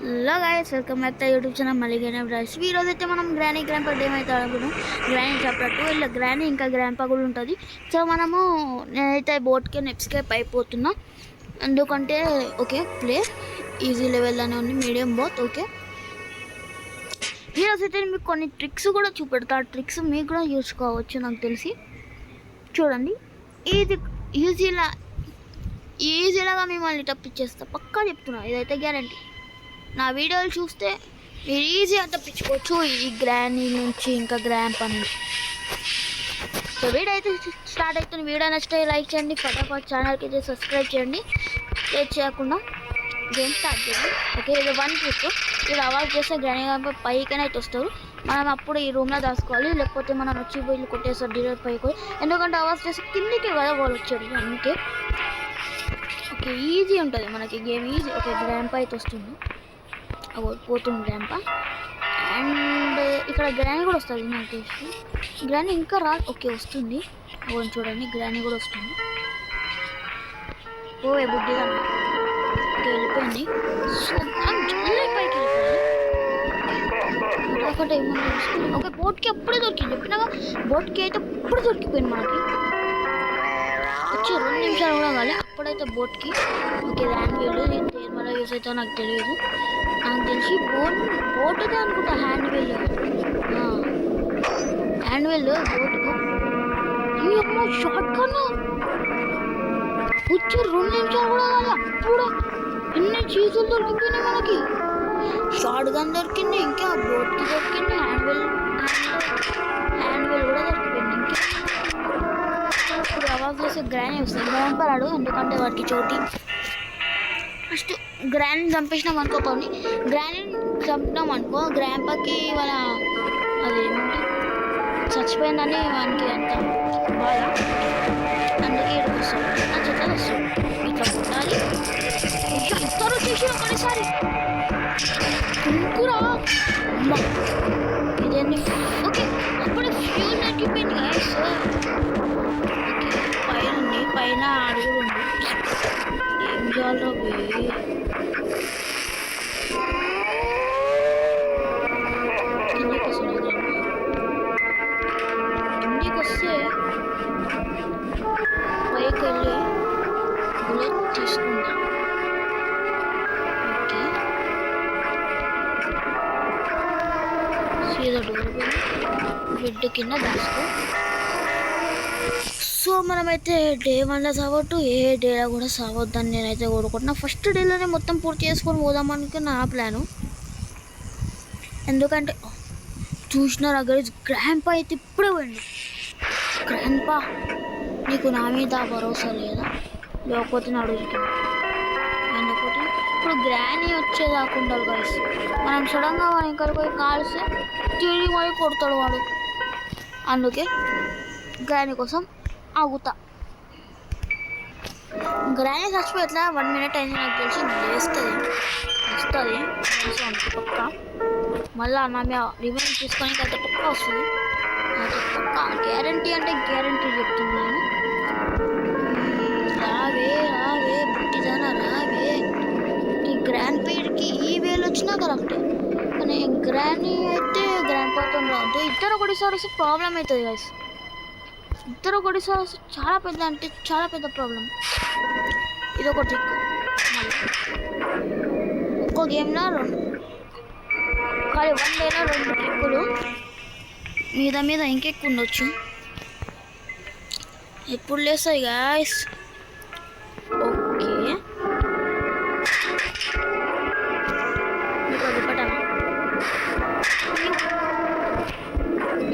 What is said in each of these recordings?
Hello guys, welcome back to YouTube channel Malligaina brothers. ఈ రోజు అయితే మనం గ్రానీ గ్రాంపా డే అయితే ఆడుకున్నాం. గ్రానీ చాప్టర్ 2 ఇలా గ్రానీ ఇంకా గ్రాంపా కూడా ఉంటుంది. సో నేనైతే బోట్కి నెప్స్కేప్ అయిపోతున్నా. ఎందుకంటే ఓకే ప్లే ఈజీ లెవెల్ అనే ఉంది, మీడియం బోత్ ఓకే. ఈరోజు అయితే మీకు కొన్ని ట్రిక్స్ కూడా చూపెడతా. ఆ ట్రిక్స్ మీకు కూడా యూజ్ కావచ్చు నాకు తెలిసి. చూడండి, ఇది ఈజీలాగా మిమ్మల్ని తప్పించేస్తా, పక్కా చెప్తున్నా, ఇదైతే గ్యారంటీ. నా వీడియోలు చూస్తే మీరు ఈజీగా తప్పించుకోవచ్చు ఈ గ్రానీ నుంచి ఇంకా గ్రాంపా నుంచి. సో వీడియో అయితే స్టార్ట్ అవుతుంది. వీడియో నచ్చితే లైక్ చేయండి, ఫటాఫట్ ఛానల్కి అయితే సబ్స్క్రైబ్ చేయండి. లేట్ చేయకుండా గేమ్ స్టార్ట్ చేయండి. ఓకే, ఇది 1 ట్రిక్. ఇది అవాయిడ్ చేస్తే గ్రానీ గ్రాంపా పైకనే అయితే వస్తారు. మనం అప్పుడు ఈ రూమ్లో దాచుకోవాలి, లేకపోతే మనం వచ్చి వీళ్ళు కొట్టేస్తారు డైరెక్ట్ పైకి. ఎందుకంటే అవాయిడ్ చేస్తే కిందికి కదా వాళ్ళు వచ్చారు, అందుకే. ఓకే, ఈజీ ఉంటుంది మనకి గేమ్, ఈజీ. ఓకే, గ్రాంపా అయితే వస్తుంది, పోతుంది గ్రాంపా. అండ్ ఇక్కడ గ్రానీ కూడా వస్తుంది నాకు తెలిసి. గ్రానీ ఇంకా ఓకే వస్తుంది, అవును చూడండి, గ్రానీ కూడా వస్తుంది. ఓ బుడ్డిగా ఓకే వెళ్ళిపోయింది. సో పైకి వెళ్ళిపోయింది. ఒకటి ఓకే, బోట్కి అప్పుడే దొరికింది, చెప్పినాగా బోట్కి అయితే అప్పుడు దొరికిపోయింది మనకి. వచ్చి 2 నిమిషాలు కూడా కాలే అప్పుడైతే బోట్కి. ఓకే, హ్యాండ్ వీల్ దేనివల్ల యూస్ అవుతుందో నాకు తెలియదు. నాకు తెలిసి బోట్దే అనుకుంటా, హ్యాండ్ వీల్ బోట్కు. ఈ అమ్మ షార్ట్ కన్నా వచ్చి 2 నిమిషాలు కూడా కాలే అప్పుడు ఎన్ని చీజులు దొరికిపోయినాయి మనకి. షార్ట్ గన్ దొరికింది, ఇంకా బోట్కి దొరికింది, హ్యాండ్ వీల్ కూడా దొరికిపోయింది. ఇంకా ఇప్పుడు అవాజ్ చేసే గ్రానీ వస్తుంది, గ్రాంపా రాడు, ఎందుకంటే వాటికి చోటి. ఫస్ట్ గ్రానీ చంపేసినాం అనుకో, పని గ్రానీ చంపినాం అనుకో, గ్రాంపాకి వాళ్ళ అదేమంటే చచ్చిపోయిందని వానికి అంత బాధ, అందుకే ఇక్కడికి వస్తాడు, నా చెట్లలో వస్తాడు. ఇట్లా కొట్టాలి, ఇద్దరు వచ్చేసి ఒకటిసారి కుంకురా ఇదేంటి. ఓకే, అప్పుడే ఫ్యూల్ నెట్టిపోయింది గైస్. ఓకే, పైన అడుగు ఉంది, ఏం చేయాలి కిందికి వస్తే పైకి వెళ్ళి బుల్లెట్ తీసుకుందాం. ఓకే, సీదా డోర్ బెడ్ కింద దాచుకో. సో మనమైతే డే 1లో సావద్దు, ఏ డేలో కూడా సావద్దని నేనైతే కోరుకుంటున్నా. ఫస్ట్ డేలోనే మొత్తం పూర్తి చేసుకొని పోదామని నా ప్లాను. ఎందుకంటే చూసినారు అక్కడ గ్రాంపా అయితే ఇప్పుడే పోయింది. గ్రాంపా, నీకు నా మీద భరోసా లేదా? లేకపోతే నా అడుగుతుంది. ఎందుకంటే ఇప్పుడు గ్రానీ వచ్చేదాకా ఉండాలి గైస్. మనం సడన్గా వాడు ఇంకా పోయి కాల్స్తే తిరిగి మరి కొడతాడు వాడు, అందుకే గ్రానీ కోసం ఆగుతా. గ్రానీ చచ్చిపోయి ఎట్లా 1 మినిట్ అయింది నాకు తెలిసి, వస్తుంది పక్క. మళ్ళీ నా మీద రివెంజ్ తీసుకొని అయితే పక్క వస్తుంది, అయితే పక్క గ్యారంటీ అంటే గ్యారంటీ చెప్తున్నాను. రావే బుట్టిదానా రావే. ఈ గ్రాండ్ పీరియడ్కి ఈ వేలు వచ్చినా కరెక్టే, కానీ గ్రానీ అయితే గ్రాండ్పాతో రావద్దు. ఇద్దరు ఒకటిసారి వస్తే ప్రాబ్లం అవుతుంది గైస్. ఇద్దరు ఒకటిసారి వస్తే చాలా పెద్ద, అంటే చాలా పెద్ద ప్రాబ్లం. ఇది ఒక ట్రిక్. ఒక్కో గేమ్లో 2 కానీ 1 డేలో 2 ట్రిక్కులు, మీద ఇంకెక్కువ ఉండొచ్చు. ఎప్పుడు లేస్తాయి గాయస్. ఓకే,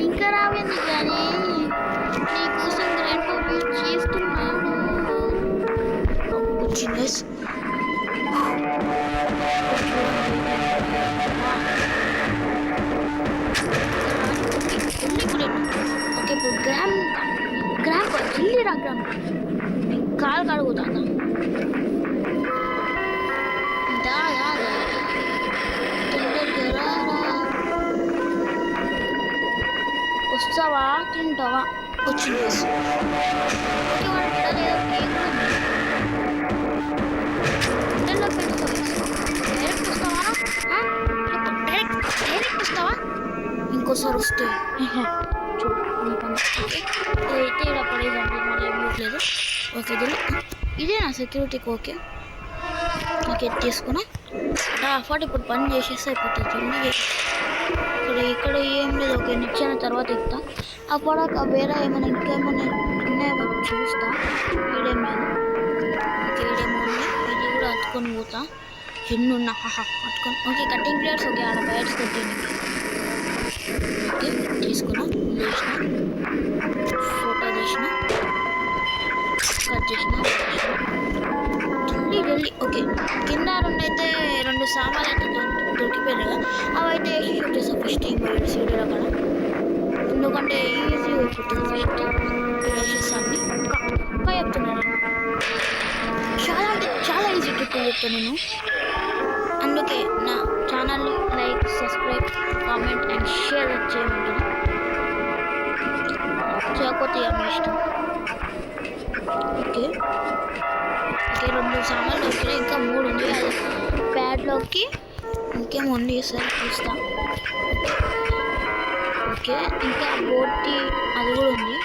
ఇంకా రావేంది కానీ నీకోసం గ్రాండ్ వెయిట్ చేస్తున్నాను. ఓకే, ఇప్పుడు గ్రాంపా జిల్లిరా గ్రాంపా, నీ కాలు కడుగుతాను. వస్తావా, తింటావా? వచ్చింది. ఓకే, వాడు బిడ్డలేదో కేక్ కూడా ఉంది, బిడ్డలో పెట్టుకోవాలి. డైరెక్ట్ వస్తావా? ఇంకోసారి వస్తే చూడు ఇదైతే ఇక్కడ పడేదండి, మళ్ళీ ఏం లేదు. ఓకే ఇదే నా సెక్యూరిటీకి. ఓకే తీసుకున్నా ఫాట్ ఇప్పుడు పని చేసేస్తే అయిపోతుంది జల్దీ. ఇక్కడ ఏం లేదు. ఓకే నిచ్చిన తర్వాత ఇస్తా అప్పటిక వేరే ఏమైనా ఇంకేమైనా ఉన్నాయేమో చూస్తా. ఈడేం లేదు. ఓకే ఈడేమో ఉన్నాయి, ఇది కూడా అతుకొని పోతా. ఎన్ని ఉన్నా అతుకొని. Okay cutting players. ఓకే ఆడ బయట కొట్టేయండి. ఓకే తీసుకున్నా, చేసిన ఫోటో తీసిన, కట్ చేసిన ఢిల్లీ. ఓకే కింద రెండు సామాన్లు అయితే దొరికిపోయాయి కదా, అవి అయితే వేసి షూట్ చేస్తాను ఫస్ట్ సీడర్ అక్కడ, ఎందుకంటే ఈజీ అయిపోతుంది. ఫస్ట్ వేసేసాన్ని పక్క చెప్తున్నాను, చాలా అంటే చాలా ఈజీ ట్రిక్ చెప్తాను నేను. అందుకే నా ఛానల్ని like, subscribe, comment and share చేయమంటాను. చేయకపోతే మీ ఇష్టం. ఓకే రెండు సామాన్లు దొరికినాయి, ఇంకా 3 ఉంది. అది ప్యాడ్లోకి ఇంకేమో ఉంది, సరే చూస్తా. ఓకే ఇంకా బోటి అది కూడా ఉంది.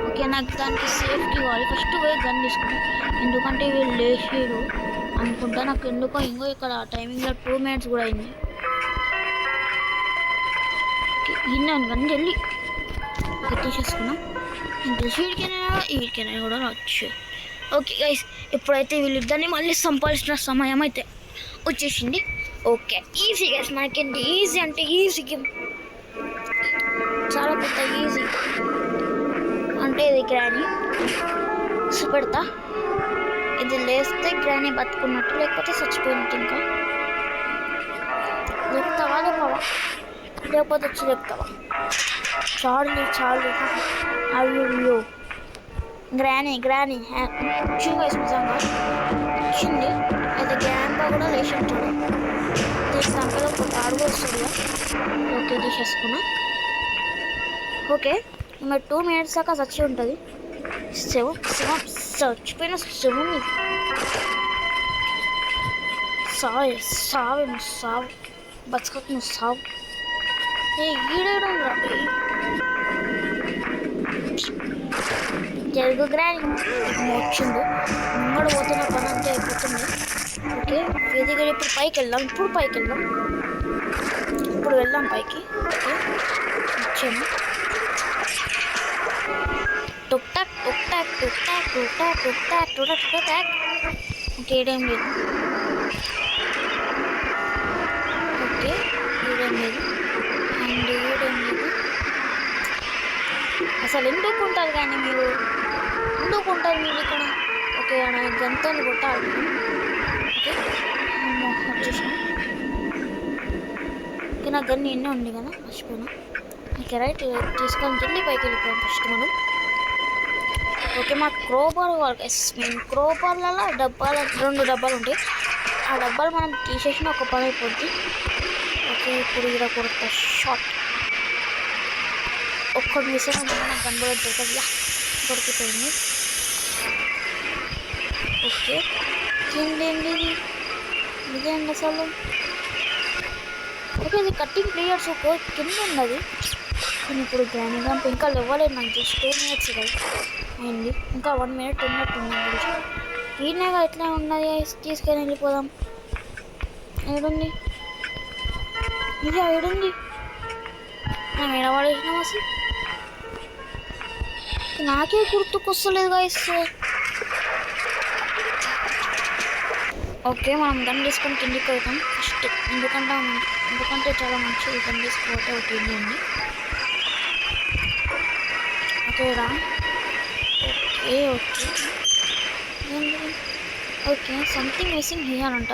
ఓకే నాకు దానికి సేఫ్టీ కావాలి. ఫస్ట్ పోయి గన్ తీసుకున్నాను, ఎందుకంటే వీళ్ళు లేచారు అనుకుంటా. నాకు ఎందుకో ఇంకో ఇక్కడ టైమింగ్లో 2 minutes కూడా అయింది. విన్నాను కానీ వెళ్ళి తీసేసుకున్నాం. ఇంకా వీడికైనా కూడా వచ్చు. ఓకే గైస్ ఇప్పుడైతే వీళ్ళిద్దరిని మళ్ళీ సంపాదించిన సమయం అయితే వచ్చేసింది. ఓకే ఈజీ గైస్, మనకేంటి ఈజీ అంటే ఈజీ గేమ్, చాలా పెద్ద ఈజీ. అంటే ఇది గ్రానీ పెడతా, ఇది లేస్తే గ్రానీ బతుకున్నట్టు, లేకపోతే చచ్చిపోయినట్టు. ఇంకా లేపుతావా లేకపోతే వచ్చి లేపుతావా? చాలు అయ్యో గ్రానీ వచ్చింది వయసు నిజంగా వచ్చింది. అయితే గ్రాండ్పా కూడా లేచింటాడు, దాంట్లో ఒక అడుగు వస్తుంది. ఓకే తీసేసుకున్నా. ఓకే మరి 2 minutes దాకా చచ్చి ఉంటుంది. చచ్చిపోయిన 7 సావు బతకకు నువ్వు సావు. ఈడేడు జరుగు గ్రాని వచ్చిండు, ముంగడు పోతున్న పని అంతా అయిపోతుంది. ఓకే ఎదిగా ఇప్పుడు పైకి వెళ్దాం. ఇప్పుడు వెళ్దాం పైకి. ఓకే వచ్చాను. టుక్ టాక్. ఓకే ఏడేం లేదు. ఓకే ఏడేం లేదు. అసలు ఎందుకుంటారు కానీ మీరు ఇక్కడ? ఓకే గంతో కొట్టాలి. ఓకే వచ్చేసాను. ఓకే నా గన్ని ఎన్నో ఉంది కదా, మర్చిపోయినా. ఓకే రైట్ తీసుకొని జల్దీ పైకి వెళ్ళిపోయాం ఫస్ట్ మనం. ఓకే మా క్రోబార్ క్రోబార్లలో 2 డబ్బాలు ఉంటాయి. ఆ డబ్బాలు మనం తీసేసిన ఒక పని అయిపోద్ది. ఓకే ఇప్పుడు ఇలా కొడుతా షార్ట్. ఒక్కటి మిస్ అయినా మనకు కనబడుతుంది. దొరికిపోయింది. ఓకే కిందేంది ఇదేంటి అసలు? ఓకే ఇది కట్టింగ్ ప్లేయర్స్ కింద ఉన్నది. కానీ ఇప్పుడు గ్రానీ గంప్ ఇంకా ఇవ్వలేదు నాకు, జస్ట్ 2 minutes కదా అయింది. ఇంకా 1 minute ఉన్నట్టుంది. ఈయనగా ఎట్లా ఉన్నది, తీసుకొని వెళ్ళిపోదాం. ఏడుంది ఇది? ఏడుంది? మేము ఎడబడేసినాం అసలు, నాకే గుర్తుకొస్తలేదు గాయస్. ఓకే మనం గన్ తీసుకొని కిందికి వెళ్తాం ఫస్ట్, ఎందుకంటే చాలా మంచిది గన్ తీసుకోవటం. ఒకటి ఉంది. ఓకేరా ఓకే సంథింగ్ మిస్సింగ్ హియర్ అంట.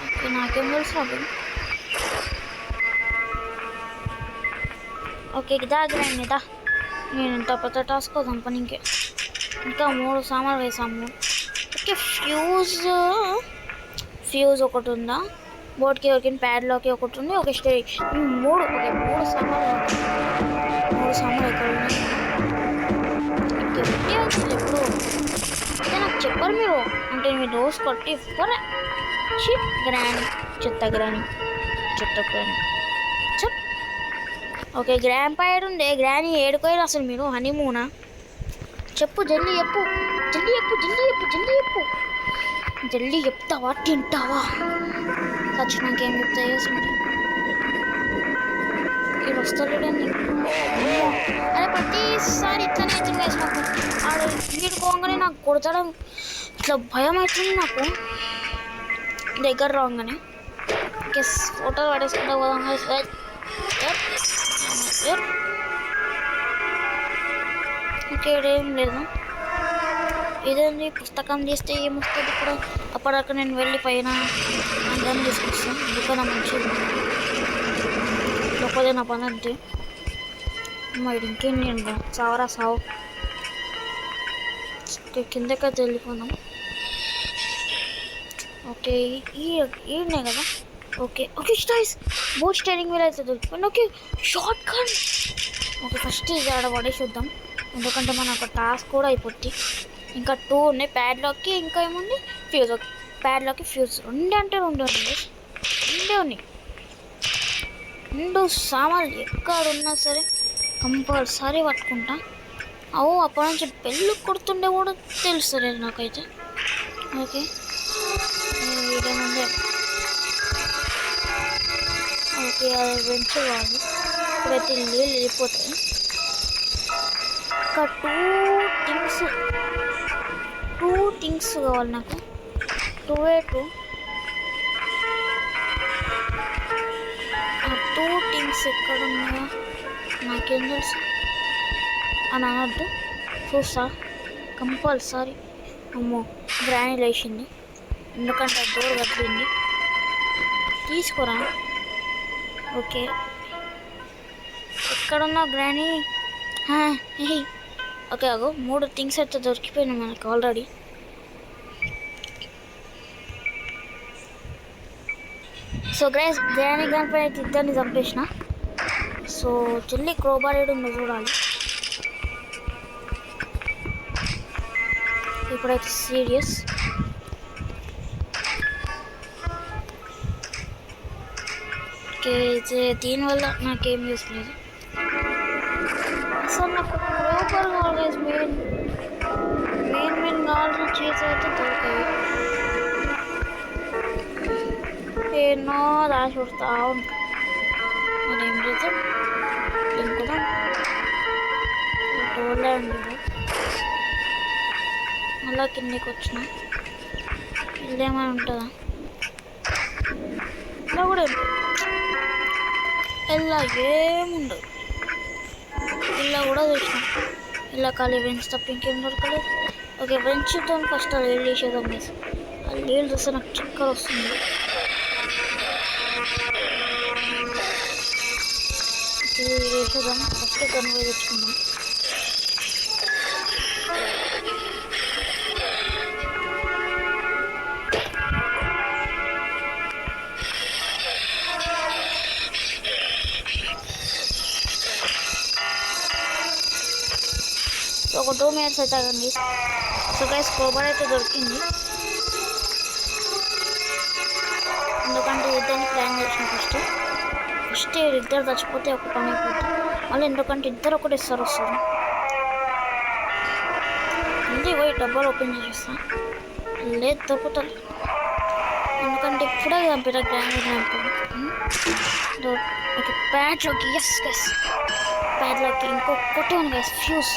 ఓకే నాకేం తెలుసు అవి. ఓకే ఇదా గ్రాండ్ ఇదా, నేను ఇంత పెద్ద టాస్క్ కంపెనీకి ఇంకా 3 సామాన్లు వేసాము. ఓకే ఫ్యూజ్ ఒకటి ఉందా, బోర్డ్కి ఒకటి, ప్యాడ్లోకి ఒకటి ఉంది. ఒక స్టే 3 సామాన్లు ఎక్కడ ఉన్నాయి? ఎప్పుడు అంటే నాకు చెప్పరు మీరు, అంటే మీరు రోజు కొట్టి ఇవ్వరా? చెత్త గ్రాని చెప్ ఓకే గ్రాండ్ పైడ్ ఉండే గ్రానీ ఏడుకోయారు అసలు మీరు హనీమూనా చెప్పు జల్దీ చెప్పు జల్దీ చెప్పు జల్దీ చెప్పు జల్దీ చెప్పు జల్దీ చెప్తావా తింటావా సచ్చినాకేం చెప్తాయో అసలు ఇది వస్తలేడండి అరే ప్రతిసారి ఇట్లనే అవుతుంది వేసి నాకు ఆడు ఇంటికి పోగానే నాకు కొడతాడం ఇట్లా భయం అవుతుంది నాకు దగ్గర రాగానే గెస్ ఫోటోలు పడేసుకుంటా పోదాం ఇంకేడేం లేదు ఇదేంటి పుస్తకం తీస్తే ఏమొస్తుంది ఇప్పుడు అప్పటిదాకా నేను వెళ్ళి పైన అందరం తీసుకొస్తాను ఎందుకన్నా మంచిది లోపదే నా పని అంతే మరి ఇంకేం నేను సావరా సావు కిందకైతే వెళ్ళిపోదాం ఓకే ఈడనే కదా ఓకే ఓకే స్టైస్ బోట్ స్టైరింగ్ వీల్ అయితే దొరికిపోయింది okay shotgun okay first ఇది ఆడ పడేసిద్దాం ఎందుకంటే మనకు టాస్క్ కూడా అయిపోద్ది ఇంకా 2 ఉన్నాయి ప్యాడ్లాక్కి ఇంకా ఏముంది ఫ్యూజ్ ఓకే ప్యాడ్లాక్కి ఫ్యూజ్ రెండే ఉన్నాయి 2 సామాన్లు ఎక్కడున్నా సరే కంపల్సరీ పట్టుకుంటా అప్పటి నుంచి బెల్లు కొడుతుండే కూడా తెలుస్తలేదు నాకైతే ఓకే ఇదేముంది ఓకే అది వెంచు కాదు ఇప్పుడైతే నీళ్ళు వెళ్ళిపోతాయి ఇంకా 2 థింగ్స్ కావాలి నాకు 2 థింగ్స్ ఎక్కడ ఉన్నాయో నాకేం తెలుసు అని అనద్దు చూస్తా కంపల్సరీ అమ్మో గ్రానీ లేచింది ఎందుకంటే డోర్ కట్టింది తీసుకోరా ఓకే ఎక్కడున్నా గ్రానీ ఓకే 3 థింగ్స్ అయితే దొరికిపోయినాయి మనకు ఆల్రెడీ సో గ్రానీ గ్రాండ్ అయితే ఇద్దరిని చంపేసిన సో చెల్లి క్రోబార్ ఉందో చూడాలి ఇప్పుడైతే సీరియస్ ఓకే దీనివల్ల నాకేం యూస్ లేదు అసలు నాకు క్రోబార్ కావాలి మెయిన్ కావాల్సిన చీజ్ అయితే దొరికాయి ఎన్నో దాచి వస్తా ఉంటా మరి ఏం చేద్దాం ఇంకొద్దాం డోర్లే ఉండదు మళ్ళా కిందకి వచ్చిన ఇల్లేమైనా ఉంటుందా ఇలా కూడా ఇలా ఏముండదు ఇలా కూడా చూసినాం ఇలా ఖాళీ వెంచ్ తప్ప ఇంకేం దొరకలేదు ఓకే వెంచ్తో ఫస్ట్ అది నీళ్ళు వేసేదాం వేసి అది నీళ్ళు చూస్తే నాకు చక్కర వస్తుంది వేసేదాం ఫస్ట్ కన్వే తెచ్చుకుందాం ఒక 2 minutes అయితే ఆగండి సో గైస్ క్రోబార్ అయితే దొరికింది ఎందుకంటే ఇద్దరిని ప్లాన్ చేసిన ఫస్ట్ ఇద్దరు చచ్చిపోతే ఒక పని అయిపోతుంది మళ్ళీ ఎందుకంటే ఇద్దరు ఒకటి వస్తారు మళ్ళీ పోయి డబ్బాలు ఓపెన్ చేసేస్తా లేదు దొరుకుతుంది ఎందుకంటే ఇప్పుడే చంపారు గ్రాండ్ ఓకే ప్యాడ్లోకి ప్యాడ్లోకి ఇంకొకటి ఉంది గైస్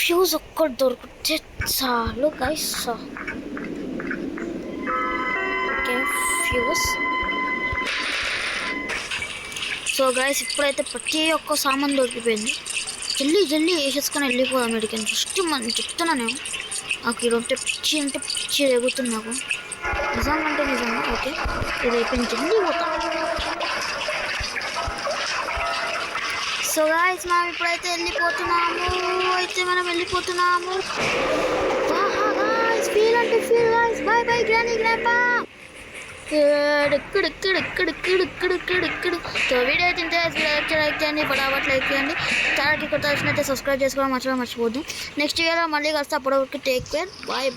ఫ్యూజ్ ఒక్కటి దొరికితే చాలు guys okay fuse so guys ఇప్పుడైతే ప్రతి ఒక్క సామాన్ దొరికిపోయింది జల్దీ వేసేసుకొని వెళ్ళిపోదాం ఇక్కడికి ఫస్ట్ మనం చెప్తున్నా నేను నాకు ఇదంటే పిచ్చి ఎగుతుంది నాకు నిజంగా ఓకే ఇది అయిపోయింది జల్దీ పోతాం సో గాయ్స్ మనం ఇప్పుడైతే వెళ్ళిపోతున్నాము feel guys bye granny grampa so video అయితే లైక్ చేయండి ఫటాఫట్ లైక్ చేయండి ఛానల్కి కొత్త వచ్చినట్టే సబ్స్క్రైబ్ చేసుకోవడం మర్చిపోద్దు నెక్స్ట్ వీడియోలో మళ్ళీ కలిసి అప్పటివరకు టేక్ కేర్ బాయ్